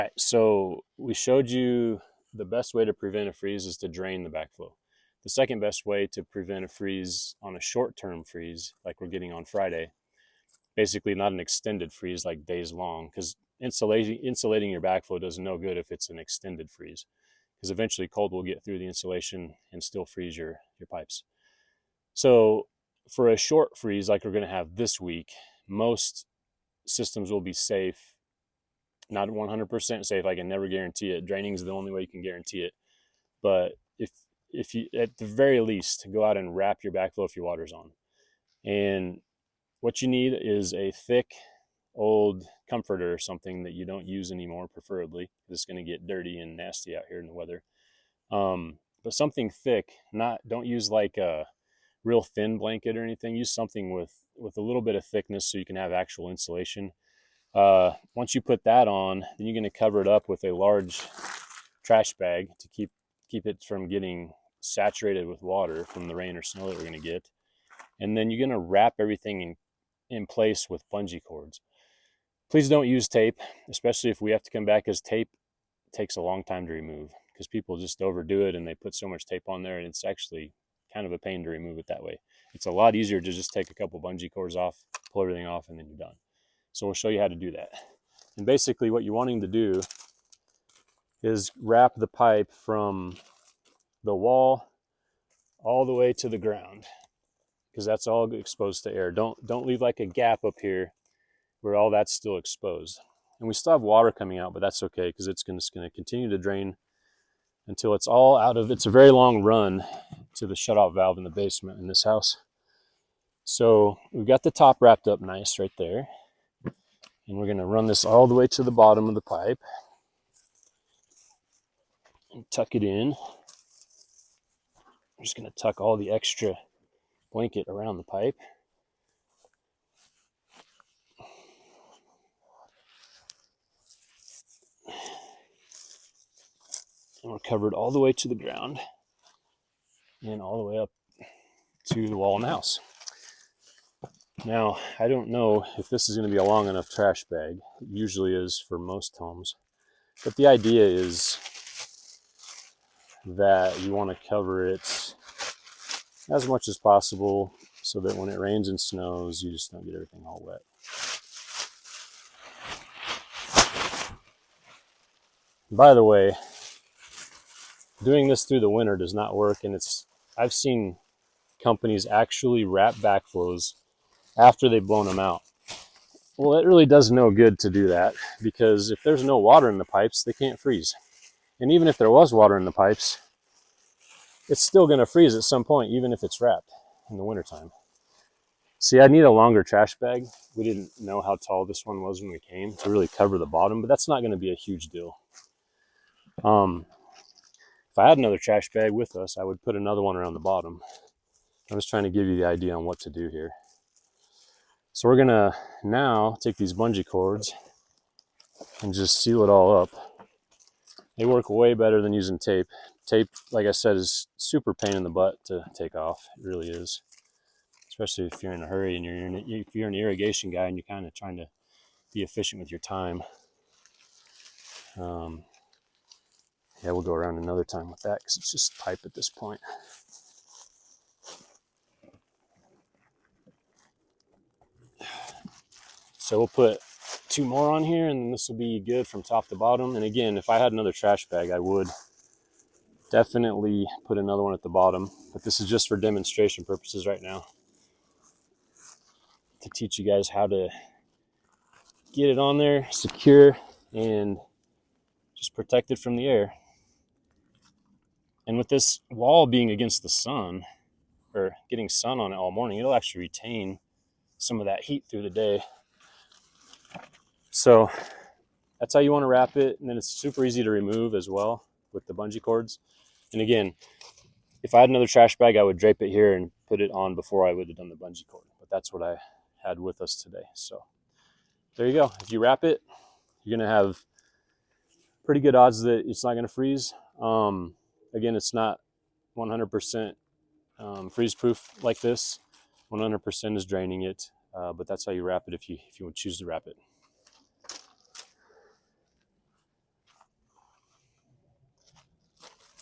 Right, so we showed you the best way to prevent a freeze is to drain the backflow. The second best way to prevent a freeze on a short-term freeze, like we're getting on Friday, basically not an extended freeze like days long, because insulating your backflow does no good if it's an extended freeze, because eventually cold will get through the insulation and still freeze your pipes. So for a short freeze like we're going to have this week, most systems will be safe. Not 100% safe. I can never guarantee it. Draining is the only way you can guarantee it. But if you, at the very least, go out and wrap your backflow if your water's on. And what you need is a thick old comforter or something that you don't use anymore, preferably. It's going to get dirty and nasty out here in the weather. But something thick. Don't use like a real thin blanket or anything. Use something with a little bit of thickness so you can have actual insulation. Once you put that on, then you're going to cover it up with a large trash bag to keep it from getting saturated with water from the rain or snow that we're going to get. And then you're going to wrap everything in place with bungee cords. Please don't use tape, especially if we have to come back, because tape takes a long time to remove, because people just overdo it and they put so much tape on there, and it's actually kind of a pain to remove it that way. It's a lot easier to just take a couple bungee cords off, pull everything off, and then you're done. So we'll show you how to do that. And basically what you're wanting to do is wrap the pipe from the wall all the way to the ground, because that's all exposed to air. Don't leave like a gap up here where all that's still exposed. And we still have water coming out, but that's okay, because it's going to continue to drain until it's all out of. It's a very long run to the shutoff valve in the basement in this house. So we've got the top wrapped up nice right there. And we're going to run this all the way to the bottom of the pipe and tuck it in. I'm just going to tuck all the extra blanket around the pipe. And we're covered all the way to the ground and all the way up to the wall in the house. Now, I don't know if this is going to be a long enough trash bag. It usually is for most homes. But the idea is that you want to cover it as much as possible so that when it rains and snows, you just don't get everything all wet. By the way, doing this through the winter does not work, and I've seen companies actually wrap backflows after they've blown them out. Well, it really does no good to do that, because if there's no water in the pipes, they can't freeze. And even if there was water in the pipes, it's still going to freeze at some point, even if it's wrapped in the wintertime. See, I need a longer trash bag. We didn't know how tall this one was when we came to really cover the bottom, but that's not going to be a huge deal. If I had another trash bag with us, I would put another one around the bottom. I'm just trying to give you the idea on what to do here. So we're gonna now take these bungee cords and just seal it all up. They work way better than using tape. Tape, like I said, is super pain in the butt to take off. It really is, especially if you're in a hurry and if you're an irrigation guy and you're kind of trying to be efficient with your time. Yeah, we'll go around another time with that because it's just pipe at this point. So we'll put 2 more on here, and this will be good from top to bottom. And again, if I had another trash bag, I would definitely put another one at the bottom, but this is just for demonstration purposes right now, to teach you guys how to get it on there secure and just protect it from the air. And with this wall being against the sun, or getting sun on it all morning, it'll actually retain some of that heat through the day. So that's how you want to wrap it. And then it's super easy to remove as well with the bungee cords. And again, if I had another trash bag, I would drape it here and put it on before I would have done the bungee cord. But that's what I had with us today. So there you go. If you wrap it, you're going to have pretty good odds that it's not going to freeze. Again, it's not 100% freeze proof like this. 100% is draining it, but that's how you wrap it if you choose to wrap it.